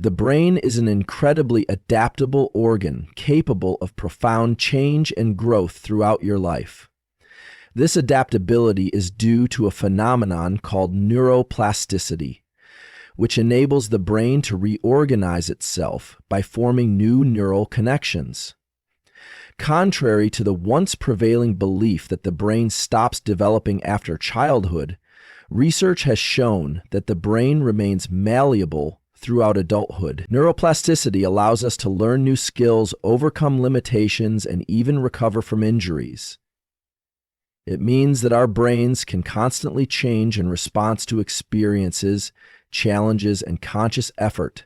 The brain is an incredibly adaptable organ capable of profound change and growth throughout your life. This adaptability is due to a phenomenon called neuroplasticity, which enables the brain to reorganize itself by forming new neural connections. Contrary to the once prevailing belief that the brain stops developing after childhood, research has shown that the brain remains malleable throughout adulthood. Neuroplasticity allows us to learn new skills, overcome limitations, and even recover from injuries. It means that our brains can constantly change in response to experiences, challenges, and conscious effort,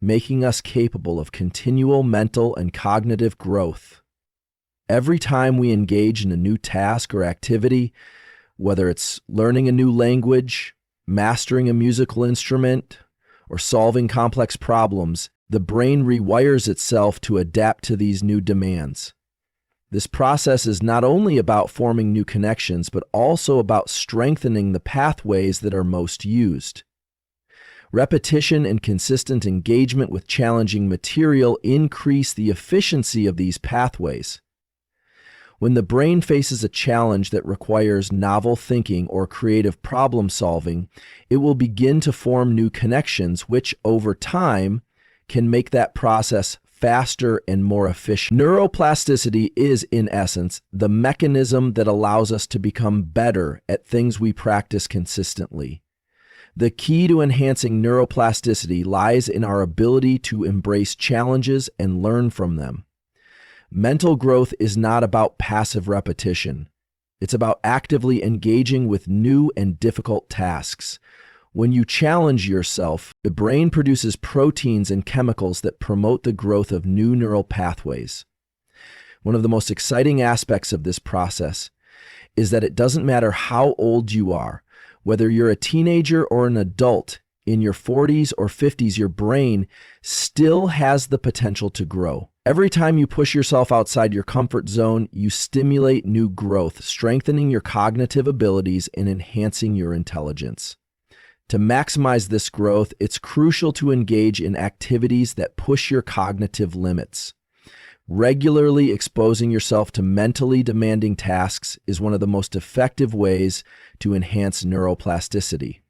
making us capable of continual mental and cognitive growth. Every time we engage in a new task or activity, whether it's learning a new language, mastering a musical instrument, or solving complex problems, the brain rewires itself to adapt to these new demands. This process is not only about forming new connections, but also about strengthening the pathways that are most used. Repetition and consistent engagement with challenging material increase the efficiency of these pathways. When the brain faces a challenge that requires novel thinking or creative problem solving, it will begin to form new connections, which over time can make that process faster and more efficient. Neuroplasticity is, in essence, the mechanism that allows us to become better at things we practice consistently. The key to enhancing neuroplasticity lies in our ability to embrace challenges and learn from them. Mental growth is not about passive repetition. It's about actively engaging with new and difficult tasks. When you challenge yourself, the brain produces proteins and chemicals that promote the growth of new neural pathways. One of the most exciting aspects of this process is that it doesn't matter how old you are, whether you're a teenager or an adult, in your 40s or 50s, your brain still has the potential to grow. Every time you push yourself outside your comfort zone, you stimulate new growth, strengthening your cognitive abilities and enhancing your intelligence. To maximize this growth, it's crucial to engage in activities that push your cognitive limits. Regularly exposing yourself to mentally demanding tasks is one of the most effective ways to enhance neuroplasticity.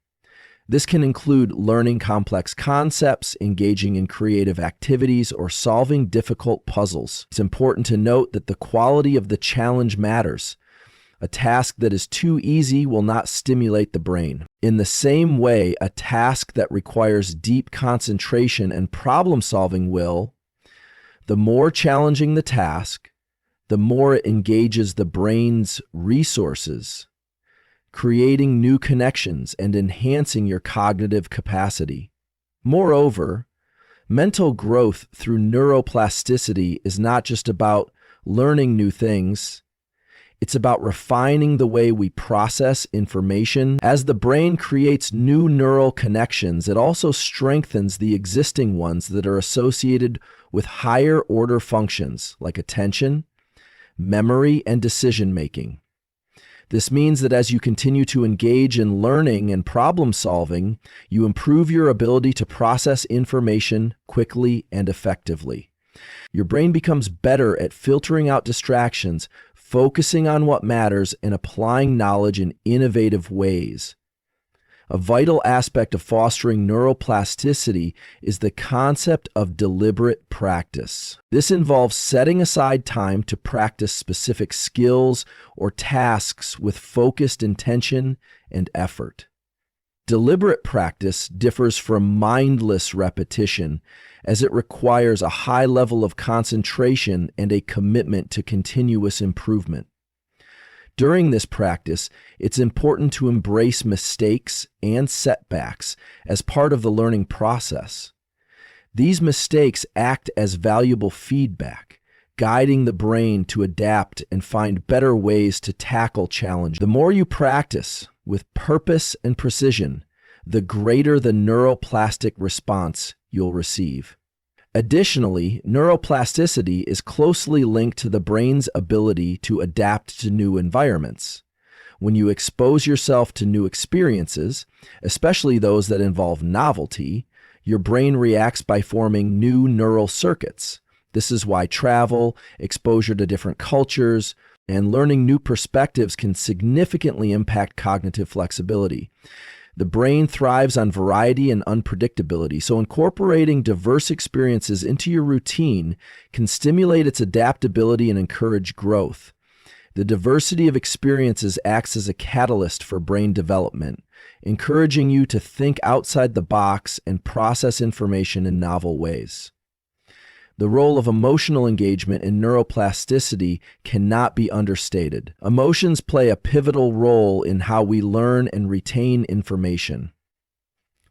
This can include learning complex concepts, engaging in creative activities, or solving difficult puzzles. It's important to note that the quality of the challenge matters. A task that is too easy will not stimulate the brain. In the same way, a task that requires deep concentration and problem solving will. The more challenging the task, the more it engages the brain's resources, creating new connections and enhancing your cognitive capacity. Moreover, mental growth through neuroplasticity is not just about learning new things. It's about refining the way we process information. As the brain creates new neural connections, it also strengthens the existing ones that are associated with higher order functions like attention, memory, and decision-making. This means that as you continue to engage in learning and problem solving, you improve your ability to process information quickly and effectively. Your brain becomes better at filtering out distractions, focusing on what matters, and applying knowledge in innovative ways. A vital aspect of fostering neuroplasticity is the concept of deliberate practice. This involves setting aside time to practice specific skills or tasks with focused intention and effort. Deliberate practice differs from mindless repetition, as it requires a high level of concentration and a commitment to continuous improvement. During this practice, it's important to embrace mistakes and setbacks as part of the learning process. These mistakes act as valuable feedback, guiding the brain to adapt and find better ways to tackle challenges. The more you practice with purpose and precision, the greater the neuroplastic response you'll receive. Additionally, neuroplasticity is closely linked to the brain's ability to adapt to new environments. When you expose yourself to new experiences, especially those that involve novelty, Your brain reacts by forming new neural circuits. This is why travel, exposure to different cultures, and learning new perspectives can significantly impact cognitive flexibility. The brain thrives on variety and unpredictability, so incorporating diverse experiences into your routine can stimulate its adaptability and encourage growth. The diversity of experiences acts as a catalyst for brain development, encouraging you to think outside the box and process information in novel ways. The role of emotional engagement in neuroplasticity cannot be understated. Emotions play a pivotal role in how we learn and retain information.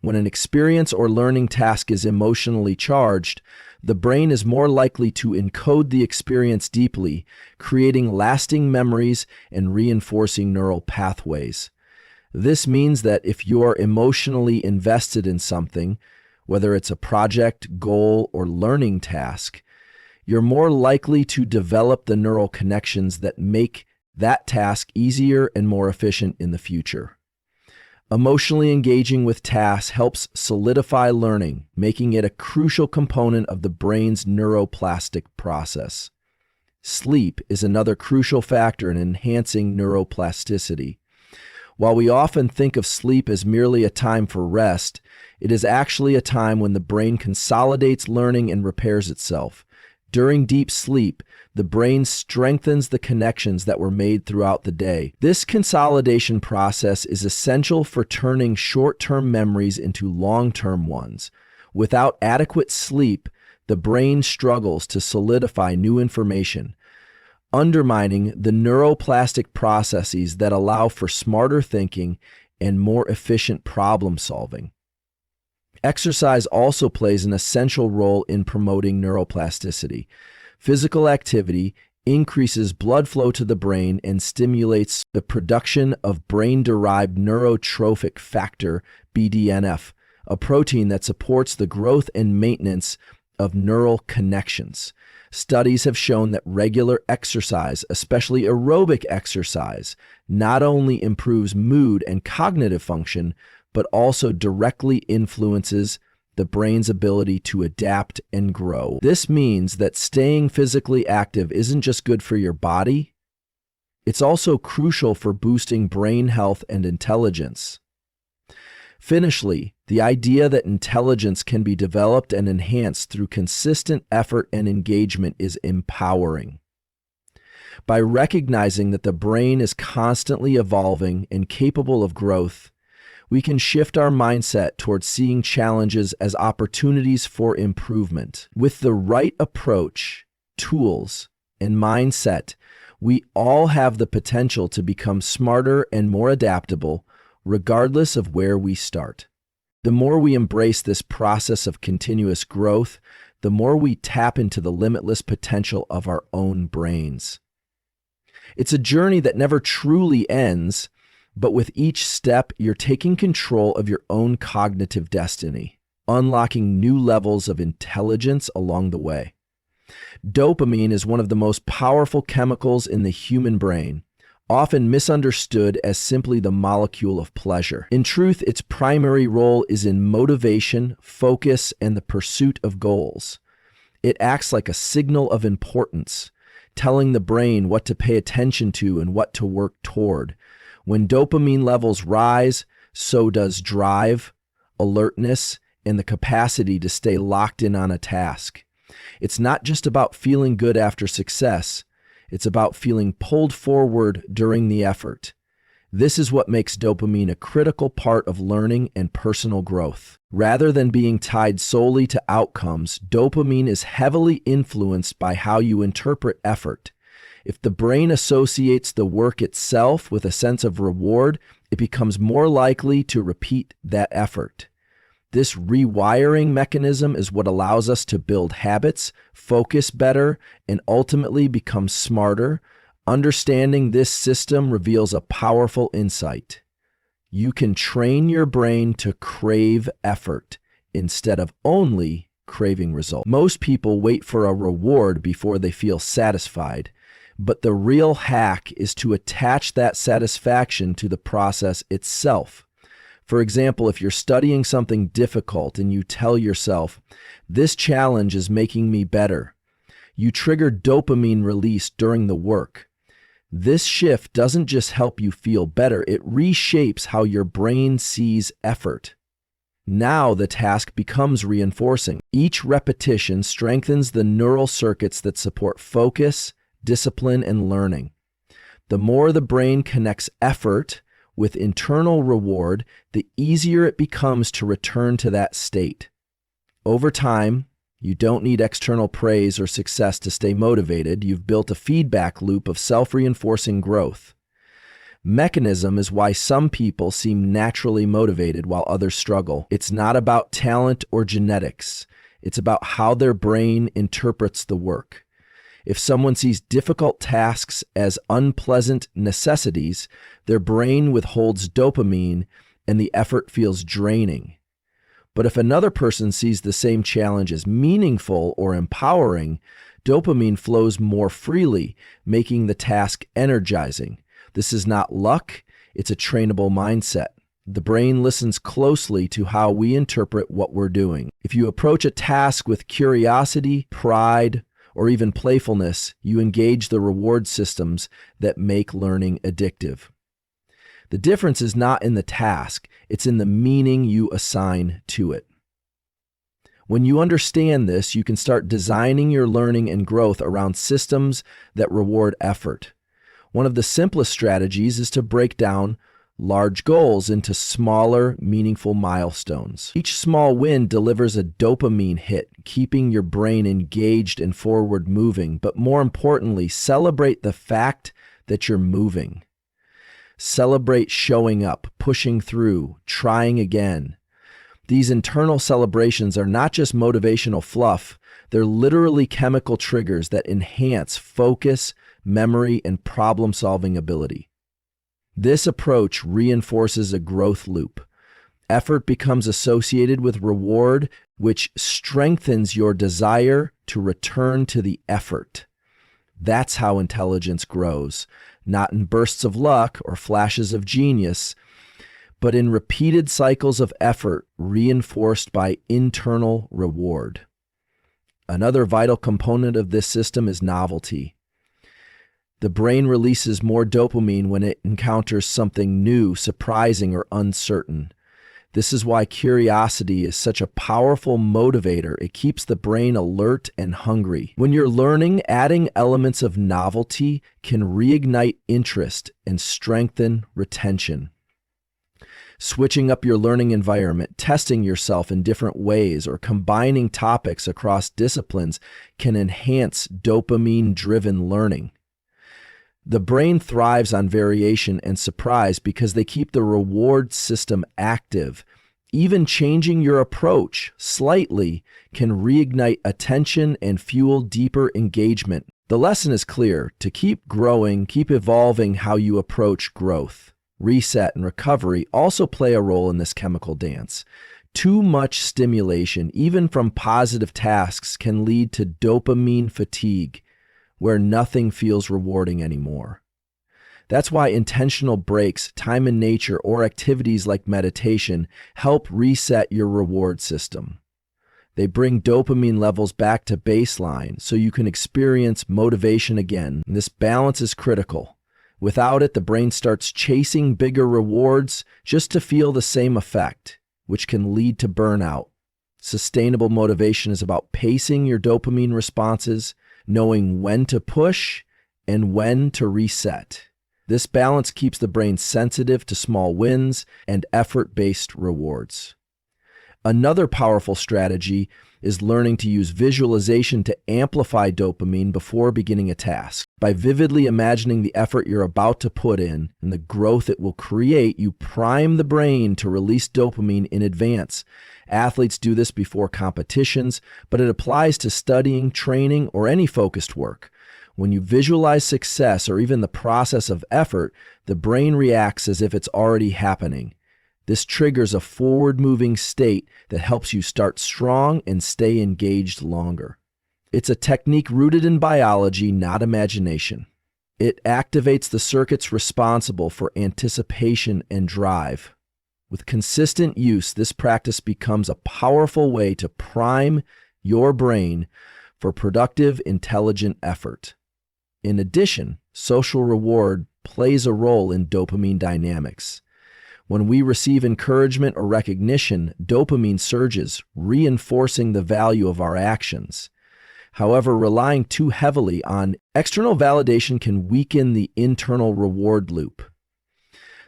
When an experience or learning task is emotionally charged, the brain is more likely to encode the experience deeply, creating lasting memories and reinforcing neural pathways. This means that if you're emotionally invested in something, whether it's a project, goal, or learning task, you're more likely to develop the neural connections that make that task easier and more efficient in the future. Emotionally engaging with tasks helps solidify learning, making it a crucial component of the brain's neuroplastic process. Sleep is another crucial factor in enhancing neuroplasticity. While we often think of sleep as merely a time for rest, it is actually a time when the brain consolidates learning and repairs itself. During deep sleep, the brain strengthens the connections that were made throughout the day. This consolidation process is essential for turning short-term memories into long-term ones. Without adequate sleep, the brain struggles to solidify new information, undermining the neuroplastic processes that allow for smarter thinking and more efficient problem solving. Exercise also plays an essential role in promoting neuroplasticity. Physical activity increases blood flow to the brain and stimulates the production of brain-derived neurotrophic factor, BDNF, a protein that supports the growth and maintenance of neural connections. Studies have shown that regular exercise, especially aerobic exercise, not only improves mood and cognitive function, but also directly influences the brain's ability to adapt and grow. This means that staying physically active isn't just good for your body, it's also crucial for boosting brain health and intelligence. Finally, the idea that intelligence can be developed and enhanced through consistent effort and engagement is empowering. By recognizing that the brain is constantly evolving and capable of growth, we can shift our mindset towards seeing challenges as opportunities for improvement. With the right approach, tools, and mindset, we all have the potential to become smarter and more adaptable, regardless of where we start. The more we embrace this process of continuous growth, the more we tap into the limitless potential of our own brains. It's a journey that never truly ends, but with each step, you're taking control of your own cognitive destiny, unlocking new levels of intelligence along the way. Dopamine is one of the most powerful chemicals in the human brain, often misunderstood as simply the molecule of pleasure. In truth, its primary role is in motivation, focus, and the pursuit of goals. It acts like a signal of importance, telling the brain what to pay attention to and what to work toward. When dopamine levels rise, so does drive, alertness, and the capacity to stay locked in on a task. It's not just about feeling good after success. It's about feeling pulled forward during the effort. This is what makes dopamine a critical part of learning and personal growth. Rather than being tied solely to outcomes, dopamine is heavily influenced by how you interpret effort. If the brain associates the work itself with a sense of reward, it becomes more likely to repeat that effort. This rewiring mechanism is what allows us to build habits, focus better, and ultimately become smarter. Understanding this system reveals a powerful insight. You can train your brain to crave effort instead of only craving results. Most people wait for a reward before they feel satisfied, but the real hack is to attach that satisfaction to the process itself. For example, if you're studying something difficult and you tell yourself, "This challenge is making me better," you trigger dopamine release during the work. This shift doesn't just help you feel better, it reshapes how your brain sees effort. Now the task becomes reinforcing. Each repetition strengthens the neural circuits that support focus, discipline, and learning. The more the brain connects effort with internal reward, the easier it becomes to return to that state. Over time, you don't need external praise or success to stay motivated. You've built a feedback loop of self-reinforcing growth. Mechanism is why some people seem naturally motivated while others struggle. It's not about talent or genetics. It's about how their brain interprets the work. If someone sees difficult tasks as unpleasant necessities, their brain withholds dopamine and the effort feels draining. But if another person sees the same challenge as meaningful or empowering, dopamine flows more freely, making the task energizing. This is not luck, it's a trainable mindset. The brain listens closely to how we interpret what we're doing. If you approach a task with curiosity, pride, or even playfulness, you engage the reward systems that make learning addictive. The difference is not in the task, it's in the meaning you assign to it. When you understand this, you can start designing your learning and growth around systems that reward effort. One of the simplest strategies is to break down large goals into smaller, meaningful milestones. Each small win delivers a dopamine hit, keeping your brain engaged and forward moving. But more importantly, celebrate the fact that you're moving. Celebrate showing up, pushing through, trying again. These internal celebrations are not just motivational fluff, they're literally chemical triggers that enhance focus, memory, and problem-solving ability. This approach reinforces a growth loop. Effort becomes associated with reward, which strengthens your desire to return to the effort. That's how intelligence grows, not in bursts of luck or flashes of genius, but in repeated cycles of effort reinforced by internal reward. Another vital component of this system is novelty. The brain releases more dopamine when it encounters something new, surprising, or uncertain. This is why curiosity is such a powerful motivator. It keeps the brain alert and hungry. When you're learning, adding elements of novelty can reignite interest and strengthen retention. Switching up your learning environment, testing yourself in different ways, or combining topics across disciplines can enhance dopamine-driven learning. The brain thrives on variation and surprise because they keep the reward system active. Even changing your approach slightly can reignite attention and fuel deeper engagement. The lesson is clear: to keep growing, keep evolving how you approach growth. Reset and recovery also play a role in this chemical dance. Too much stimulation, even from positive tasks, can lead to dopamine fatigue, where nothing feels rewarding anymore. That's why intentional breaks, time in nature, or activities like meditation help reset your reward system. They bring dopamine levels back to baseline so you can experience motivation again. And this balance is critical. Without it, the brain starts chasing bigger rewards just to feel the same effect, which can lead to burnout. Sustainable motivation is about pacing your dopamine responses, knowing when to push and when to reset. This balance keeps the brain sensitive to small wins and effort-based rewards. Another powerful strategy is learning to use visualization to amplify dopamine before beginning a task. By vividly imagining the effort you're about to put in and the growth it will create, you prime the brain to release dopamine in advance. Athletes do this before competitions, but it applies to studying, training, or any focused work. When you visualize success or even the process of effort, the brain reacts as if it's already happening. This triggers a forward-moving state that helps you start strong and stay engaged longer. It's a technique rooted in biology, not imagination. It activates the circuits responsible for anticipation and drive, With consistent use, this practice becomes a powerful way to prime your brain for productive, intelligent effort. In addition, social reward plays a role in dopamine dynamics. When we receive encouragement or recognition, dopamine surges, reinforcing the value of our actions. However, relying too heavily on external validation can weaken the internal reward loop.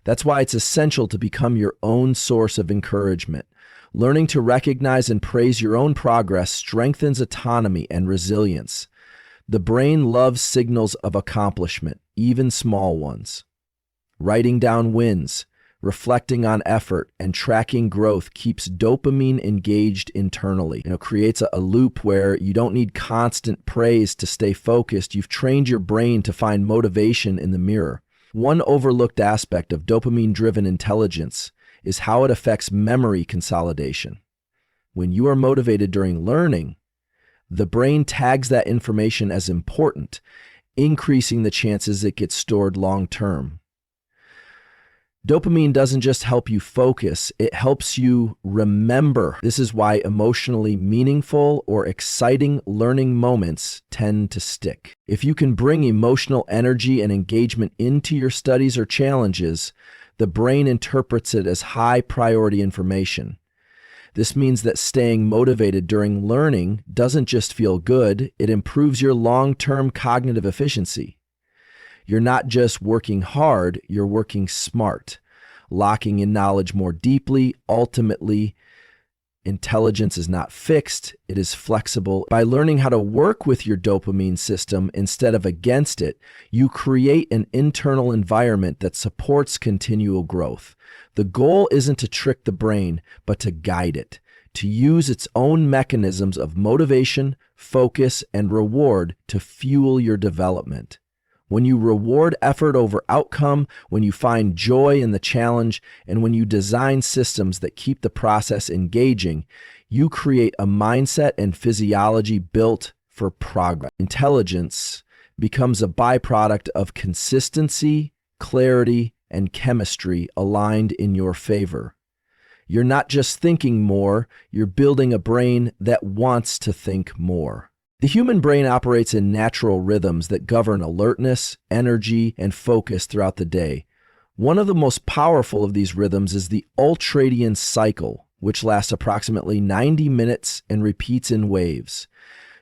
That's why it's essential to become your own source of encouragement. Learning to recognize and praise your own progress strengthens autonomy and resilience. The brain loves signals of accomplishment, even small ones. Writing down wins, reflecting on effort, and tracking growth keeps dopamine engaged internally. Creates a loop where you don't need constant praise to stay focused. You've trained your brain to find motivation in the mirror. One overlooked aspect of dopamine-driven intelligence is how it affects memory consolidation. When you are motivated during learning, the brain tags that information as important, increasing the chances it gets stored long-term. Dopamine doesn't just help you focus, it helps you remember. This is why emotionally meaningful or exciting learning moments tend to stick. If you can bring emotional energy and engagement into your studies or challenges, the brain interprets it as high-priority information. This means that staying motivated during learning doesn't just feel good, it improves your long-term cognitive efficiency. You're not just working hard, you're working smart, locking in knowledge more deeply. Ultimately, intelligence is not fixed, it is flexible. By learning how to work with your dopamine system instead of against it, you create an internal environment that supports continual growth. The goal isn't to trick the brain, but to guide it, to use its own mechanisms of motivation, focus, and reward to fuel your development. When you reward effort over outcome, when you find joy in the challenge, and when you design systems that keep the process engaging, you create a mindset and physiology built for progress. Intelligence becomes a byproduct of consistency, clarity, and chemistry aligned in your favor. You're not just thinking more, you're building a brain that wants to think more. The human brain operates in natural rhythms that govern alertness, energy, and focus throughout the day. One of the most powerful of these rhythms is the ultradian cycle, which lasts approximately 90 minutes and repeats in waves.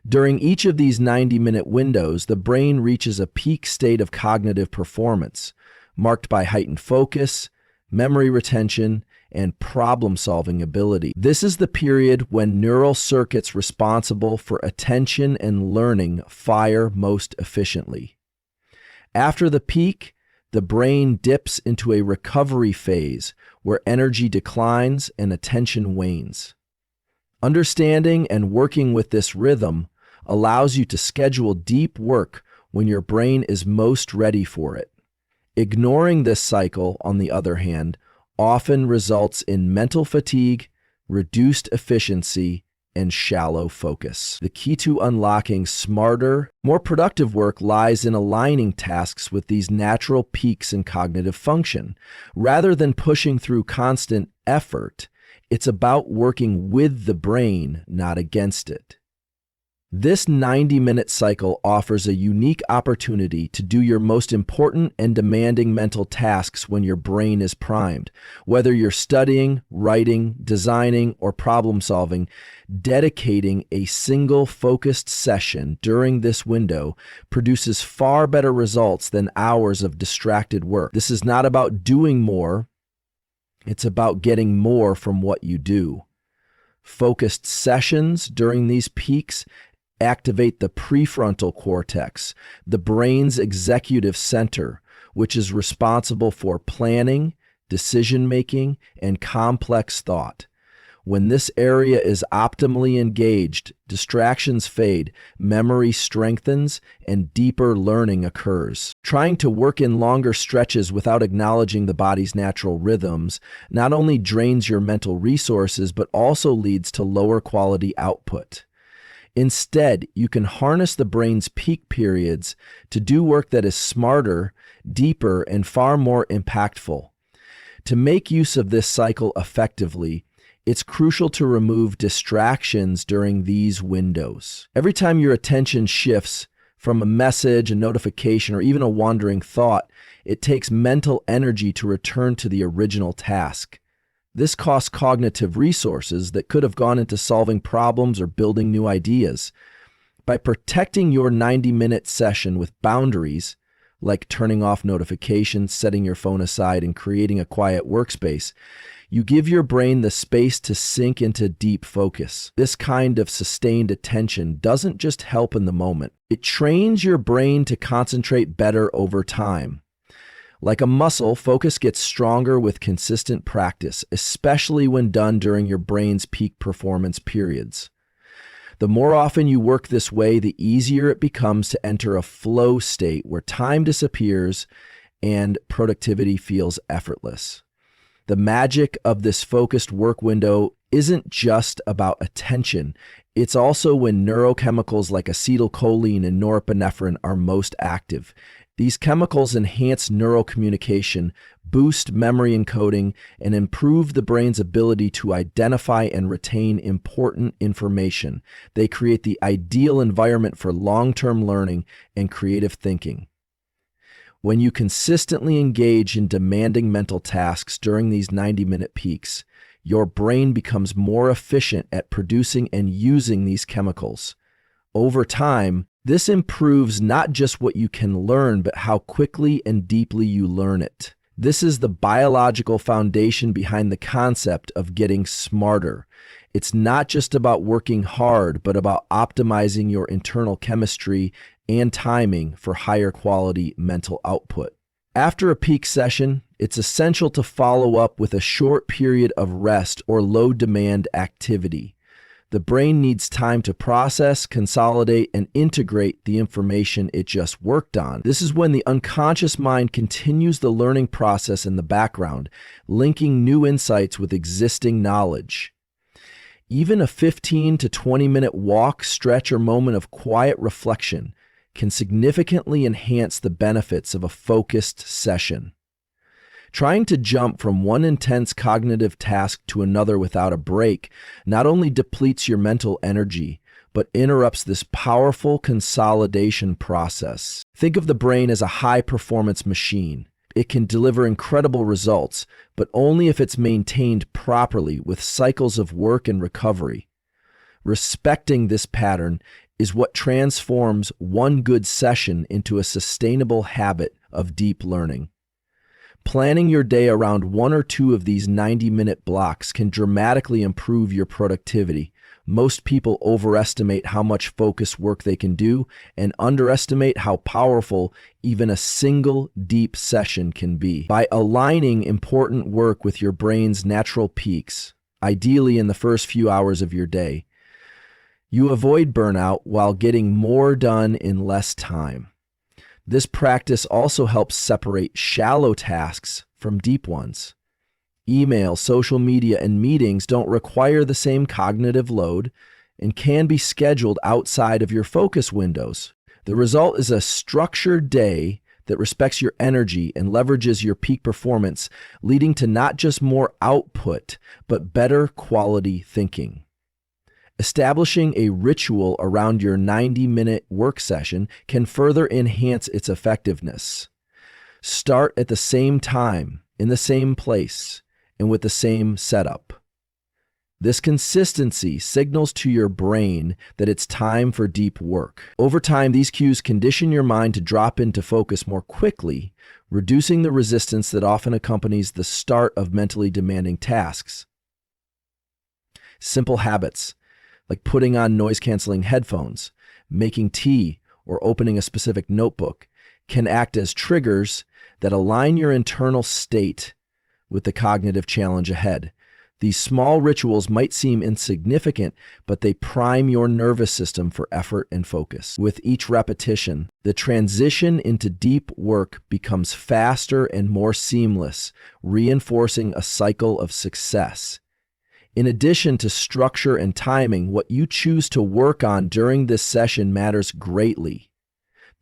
During each of these 90-minute windows, the brain reaches a peak state of cognitive performance, marked by heightened focus, memory retention, and problem-solving ability. This is the period when neural circuits responsible for attention and learning fire most efficiently. After the peak, the brain dips into a recovery phase where energy declines and attention wanes. Understanding and working with this rhythm allows you to schedule deep work when your brain is most ready for it. Ignoring this cycle, on the other hand, often results in mental fatigue, reduced efficiency, and shallow focus. The key to unlocking smarter, more productive work lies in aligning tasks with these natural peaks in cognitive function. Rather than pushing through constant effort, it's about working with the brain, not against it. This 90-minute cycle offers a unique opportunity to do your most important and demanding mental tasks when your brain is primed. Whether you're studying, writing, designing, or problem-solving, dedicating a single focused session during this window produces far better results than hours of distracted work. This is not about doing more, it's about getting more from what you do. Focused sessions during these peaks activate the prefrontal cortex, the brain's executive center, which is responsible for planning, decision-making, and complex thought. When this area is optimally engaged, distractions fade, memory strengthens, and deeper learning occurs. Trying to work in longer stretches without acknowledging the body's natural rhythms not only drains your mental resources, but also leads to lower quality output. Instead, you can harness the brain's peak periods to do work that is smarter, deeper, and far more impactful. To make use of this cycle effectively, it's crucial to remove distractions during these windows. Every time your attention shifts from a message, a notification, or even a wandering thought, it takes mental energy to return to the original task. This costs cognitive resources that could have gone into solving problems or building new ideas. By protecting your 90-minute session with boundaries, like turning off notifications, setting your phone aside, and creating a quiet workspace, you give your brain the space to sink into deep focus. This kind of sustained attention doesn't just help in the moment. It trains your brain to concentrate better over time. Like a muscle, focus gets stronger with consistent practice, especially when done during your brain's peak performance periods. The more often you work this way, the easier it becomes to enter a flow state where time disappears and productivity feels effortless. The magic of this focused work window isn't just about attention. It's also when neurochemicals like acetylcholine and norepinephrine are most active. These chemicals enhance neurocommunication, boost memory encoding, and improve the brain's ability to identify and retain important information. They create the ideal environment for long-term learning and creative thinking. When you consistently engage in demanding mental tasks during these 90-minute peaks, your brain becomes more efficient at producing and using these chemicals. Over time, this improves not just what you can learn, but how quickly and deeply you learn it. This is the biological foundation behind the concept of getting smarter. It's not just about working hard, but about optimizing your internal chemistry and timing for higher quality mental output. After a peak session, it's essential to follow up with a short period of rest or low-demand activity. The brain needs time to process, consolidate, and integrate the information it just worked on. This is when the unconscious mind continues the learning process in the background, linking new insights with existing knowledge. Even a 15 to 20-minute walk, stretch, or moment of quiet reflection can significantly enhance the benefits of a focused session. Trying to jump from one intense cognitive task to another without a break not only depletes your mental energy, but interrupts this powerful consolidation process. Think of the brain as a high-performance machine. It can deliver incredible results, but only if it's maintained properly with cycles of work and recovery. Respecting this pattern is what transforms one good session into a sustainable habit of deep learning. Planning your day around one or two of these 90-minute blocks can dramatically improve your productivity. Most people overestimate how much focused work they can do and underestimate how powerful even a single deep session can be. By aligning important work with your brain's natural peaks, ideally in the first few hours of your day, you avoid burnout while getting more done in less time. This practice also helps separate shallow tasks from deep ones. Email, social media, and meetings don't require the same cognitive load and can be scheduled outside of your focus windows. The result is a structured day that respects your energy and leverages your peak performance, leading to not just more output, but better quality thinking. Establishing a ritual around your 90-minute work session can further enhance its effectiveness. Start at the same time, in the same place, and with the same setup. This consistency signals to your brain that it's time for deep work. Over time, these cues condition your mind to drop into focus more quickly, reducing the resistance that often accompanies the start of mentally demanding tasks. Simple habits, like putting on noise-canceling headphones, making tea, or opening a specific notebook, can act as triggers that align your internal state with the cognitive challenge ahead. These small rituals might seem insignificant, but they prime your nervous system for effort and focus. With each repetition, the transition into deep work becomes faster and more seamless, reinforcing a cycle of success. In addition to structure and timing, what you choose to work on during this session matters greatly.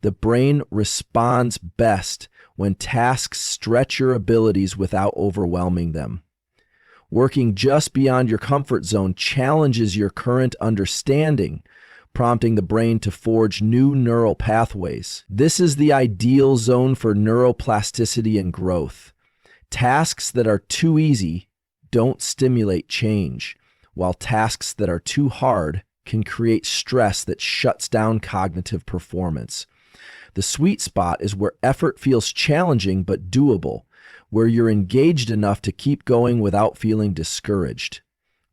The brain responds best when tasks stretch your abilities without overwhelming them. Working just beyond your comfort zone challenges your current understanding, prompting the brain to forge new neural pathways. This is the ideal zone for neuroplasticity and growth. Tasks that are too easy don't stimulate change, while tasks that are too hard can create stress that shuts down cognitive performance. The sweet spot is where effort feels challenging but doable, where you're engaged enough to keep going without feeling discouraged.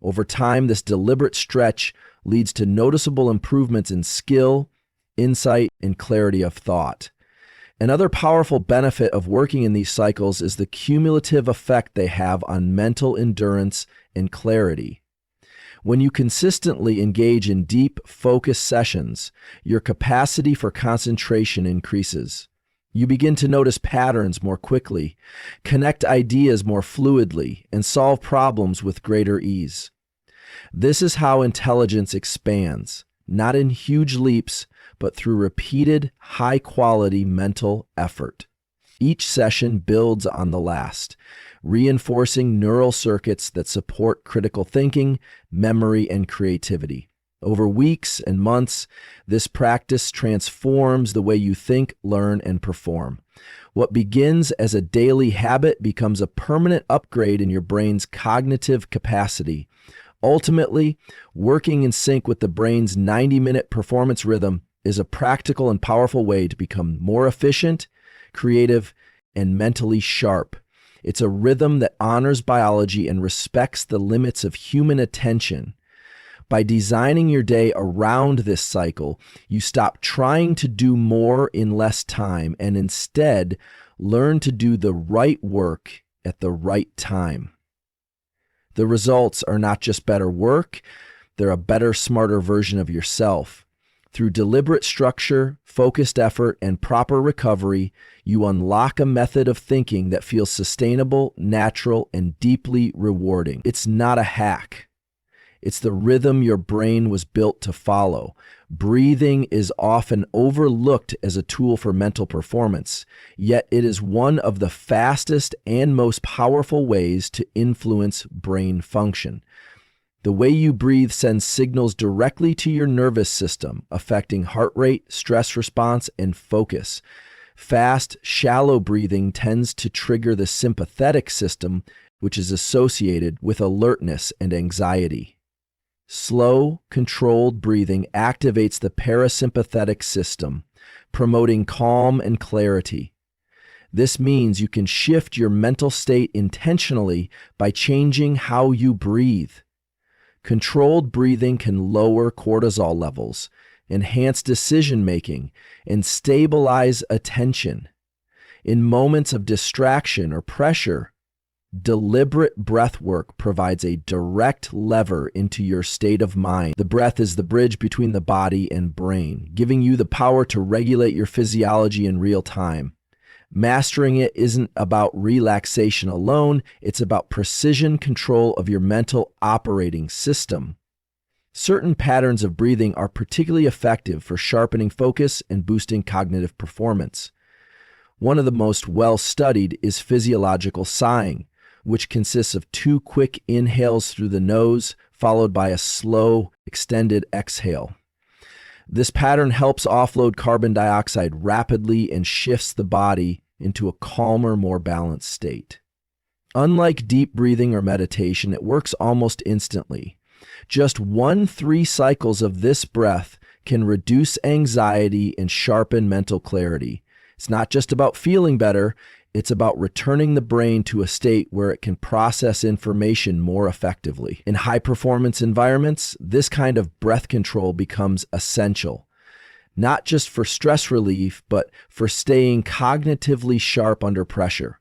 Over time, this deliberate stretch leads to noticeable improvements in skill, insight, and clarity of thought. Another powerful benefit of working in these cycles is the cumulative effect they have on mental endurance and clarity. When you consistently engage in deep, focused sessions, your capacity for concentration increases. You begin to notice patterns more quickly, connect ideas more fluidly, and solve problems with greater ease. This is how intelligence expands, not in huge leaps, but through repeated, high-quality mental effort. Each session builds on the last, reinforcing neural circuits that support critical thinking, memory, and creativity. Over weeks and months, this practice transforms the way you think, learn, and perform. What begins as a daily habit becomes a permanent upgrade in your brain's cognitive capacity. Ultimately, working in sync with the brain's 90-minute performance rhythm is a practical and powerful way to become more efficient, creative, and mentally sharp. It's a rhythm that honors biology and respects the limits of human attention. By designing your day around this cycle, you stop trying to do more in less time and instead learn to do the right work at the right time. The results are not just better work, they're a better, smarter version of yourself. Through deliberate structure, focused effort, and proper recovery, you unlock a method of thinking that feels sustainable, natural, and deeply rewarding. It's not a hack. It's the rhythm your brain was built to follow. Breathing is often overlooked as a tool for mental performance, yet it is one of the fastest and most powerful ways to influence brain function. The way you breathe sends signals directly to your nervous system, affecting heart rate, stress response, and focus. Fast, shallow breathing tends to trigger the sympathetic system, which is associated with alertness and anxiety. Slow, controlled breathing activates the parasympathetic system, promoting calm and clarity. This means you can shift your mental state intentionally by changing how you breathe. Controlled breathing can lower cortisol levels, enhance decision-making, and stabilize attention. In moments of distraction or pressure, deliberate breath work provides a direct lever into your state of mind. The breath is the bridge between the body and brain, giving you the power to regulate your physiology in real time. Mastering it isn't about relaxation alone, it's about precision control of your mental operating system. Certain patterns of breathing are particularly effective for sharpening focus and boosting cognitive performance. One of the most well-studied is physiological sighing, which consists of 2 quick inhales through the nose, followed by a slow, extended exhale. This pattern helps offload carbon dioxide rapidly and shifts the body into a calmer, more balanced state. Unlike deep breathing or meditation, it works almost instantly. Just 1-3 cycles of this breath can reduce anxiety and sharpen mental clarity. It's not just about feeling better, it's about returning the brain to a state where it can process information more effectively. In high-performance environments, this kind of breath control becomes essential, not just for stress relief, but for staying cognitively sharp under pressure.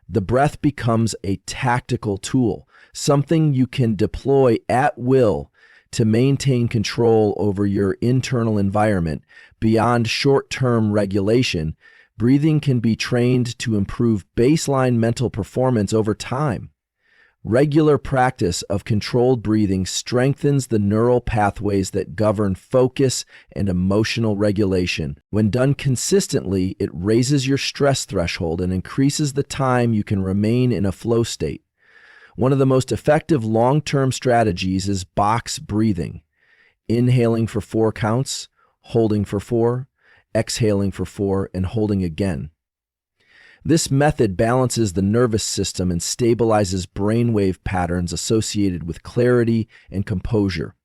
The breath becomes a tactical tool, something you can deploy at will to maintain control over your internal environment. Beyond short-term regulation, breathing can be trained to improve baseline mental performance over time. Regular practice of controlled breathing strengthens the neural pathways that govern focus and emotional regulation. When done consistently, it raises your stress threshold and increases the time you can remain in a flow state. One of the most effective long-term strategies is box breathing. Inhaling for 4 counts, holding for 4, exhaling for 4, and holding again. This method balances the nervous system and stabilizes brainwave patterns associated with clarity and composure.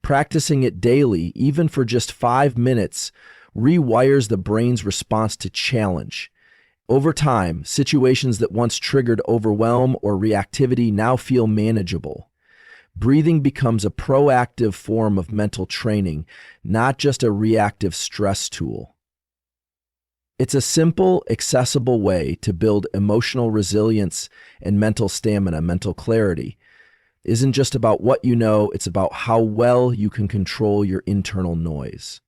Practicing it daily, even for just 5 minutes, rewires the brain's response to challenge. Over time, situations that once triggered overwhelm or reactivity now feel manageable. Breathing becomes a proactive form of mental training, not just a reactive stress tool. It's a simple, accessible way to build emotional resilience and mental stamina, mental clarity. It isn't just about what you know, it's about how well you can control your internal noise.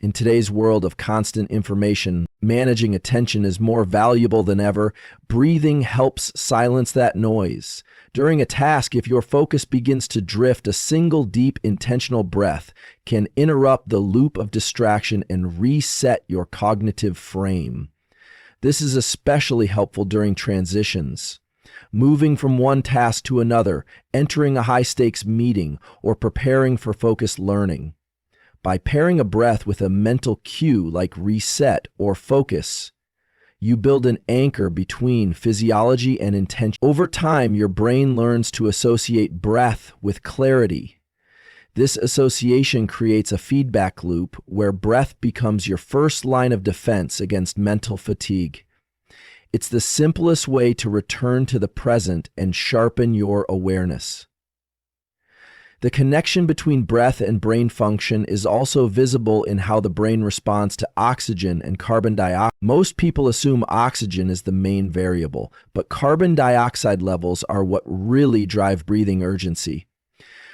In today's world of constant information, managing attention is more valuable than ever. Breathing helps silence that noise. During a task, if your focus begins to drift, a single deep, intentional breath can interrupt the loop of distraction and reset your cognitive frame. This is especially helpful during transitions. Moving from one task to another, entering a high-stakes meeting, or preparing for focused learning. By pairing a breath with a mental cue like reset or focus, you build an anchor between physiology and intention. Over time, your brain learns to associate breath with clarity. This association creates a feedback loop where breath becomes your first line of defense against mental fatigue. It's the simplest way to return to the present and sharpen your awareness. The connection between breath and brain function is also visible in how the brain responds to oxygen and carbon dioxide. Most people assume oxygen is the main variable, but carbon dioxide levels are what really drive breathing urgency.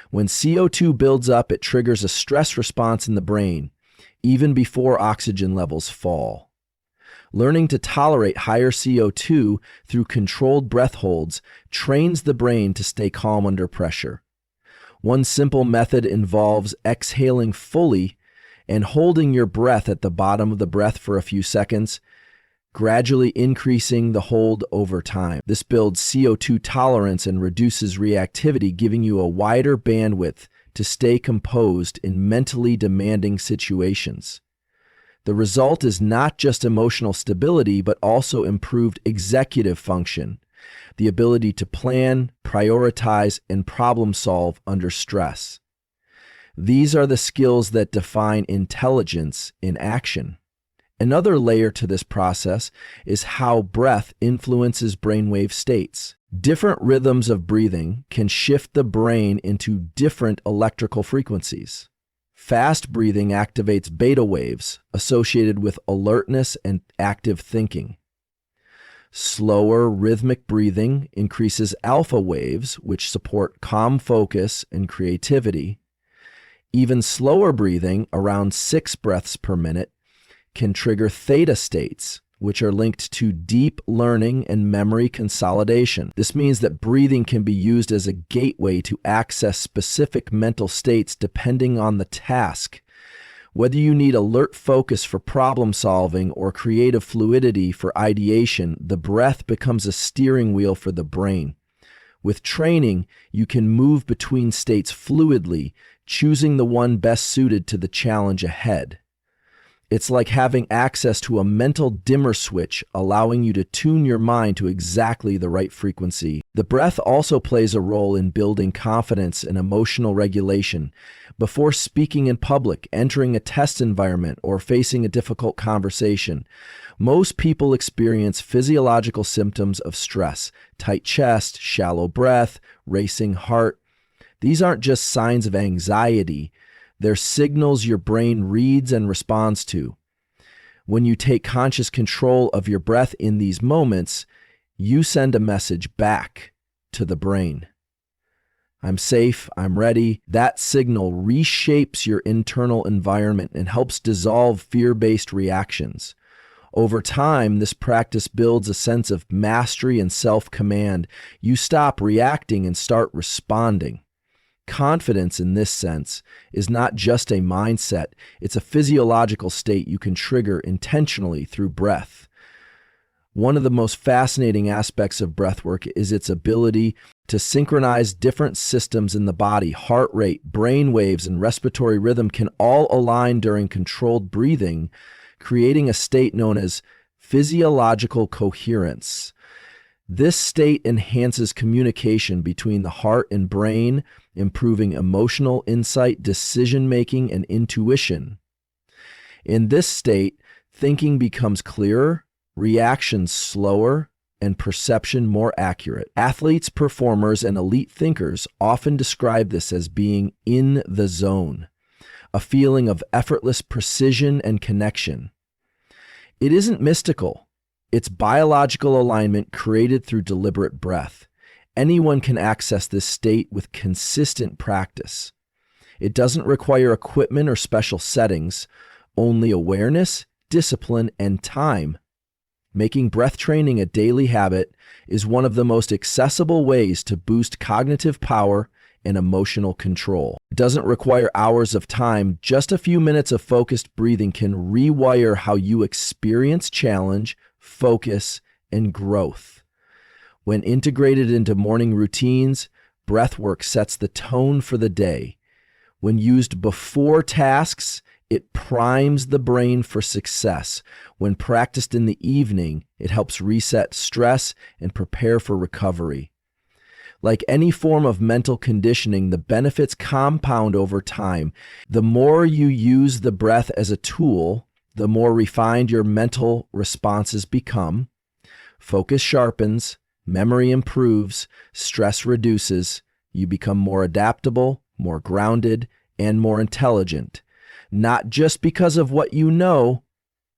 When CO2 builds up, it triggers a stress response in the brain, even before oxygen levels fall. Learning to tolerate higher CO2 through controlled breath holds trains the brain to stay calm under pressure. One simple method involves exhaling fully and holding your breath at the bottom of the breath for a few seconds, gradually increasing the hold over time. This builds CO2 tolerance and reduces reactivity, giving you a wider bandwidth to stay composed in mentally demanding situations. The result is not just emotional stability, but also improved executive function, the ability to plan, prioritize, and problem solve under stress. These are the skills that define intelligence in action. Another layer to this process is how breath influences brainwave states. Different rhythms of breathing can shift the brain into different electrical frequencies. Fast breathing activates beta waves associated with alertness and active thinking. Slower, rhythmic breathing increases alpha waves, which support calm focus and creativity. Even slower breathing, around 6 breaths per minute, can trigger theta states, which are linked to deep learning and memory consolidation. This means that breathing can be used as a gateway to access specific mental states depending on the task. Whether you need alert focus for problem solving or creative fluidity for ideation, the breath becomes a steering wheel for the brain. With training, you can move between states fluidly, choosing the one best suited to the challenge ahead. It's like having access to a mental dimmer switch, allowing you to tune your mind to exactly the right frequency. The breath also plays a role in building confidence and emotional regulation. Before speaking in public, entering a test environment, or facing a difficult conversation, most people experience physiological symptoms of stress: tight chest, shallow breath, racing heart. These aren't just signs of anxiety. They're signals your brain reads and responds to. When you take conscious control of your breath in these moments, you send a message back to the brain. I'm safe, I'm ready. That signal reshapes your internal environment and helps dissolve fear-based reactions. Over time, this practice builds a sense of mastery and self-command. You stop reacting and start responding. Confidence in this sense is not just a mindset, it's a physiological state you can trigger intentionally through breath. One of the most fascinating aspects of breathwork is its ability to synchronize different systems in the body. Heart rate, brain waves, and respiratory rhythm can all align during controlled breathing, creating a state known as physiological coherence. This state enhances communication between the heart and brain, improving emotional insight, decision-making, and intuition. In this state, thinking becomes clearer, reactions slower, and perception more accurate. Athletes, performers, and elite thinkers often describe this as being in the zone, a feeling of effortless precision and connection. It isn't mystical. It's biological alignment created through deliberate breath. Anyone can access this state with consistent practice. It doesn't require equipment or special settings, only awareness, discipline, and time. Making breath training a daily habit is one of the most accessible ways to boost cognitive power and emotional control. It doesn't require hours of time. Just a few minutes of focused breathing can rewire how you experience challenge, focus, and growth. When integrated into morning routines, breathwork sets the tone for the day. When used before tasks, it primes the brain for success. When practiced in the evening, it helps reset stress and prepare for recovery. Like any form of mental conditioning, the benefits compound over time. The more you use the breath as a tool, the more refined your mental responses become. Focus sharpens, memory improves, stress reduces. You become more adaptable, more grounded, and more intelligent. Not just because of what you know,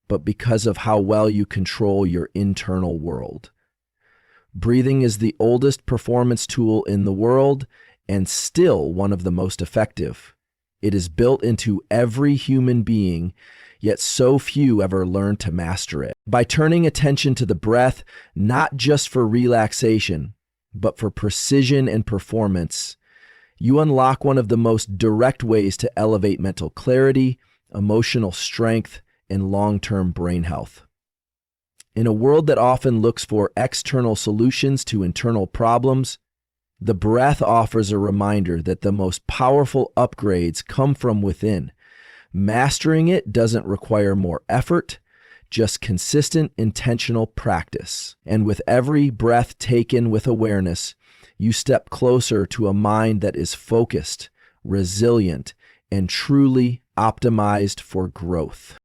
but because of how well you control your internal world. Breathing is the oldest performance tool in the world and still one of the most effective. It is built into every human being, yet so few ever learn to master it. By turning attention to the breath, not just for relaxation, but for precision and performance, you unlock one of the most direct ways to elevate mental clarity, emotional strength, and long-term brain health. In a world that often looks for external solutions to internal problems, the breath offers a reminder that the most powerful upgrades come from within. Mastering it doesn't require more effort, just consistent, intentional practice. And with every breath taken with awareness, you step closer to a mind that is focused, resilient, and truly optimized for growth.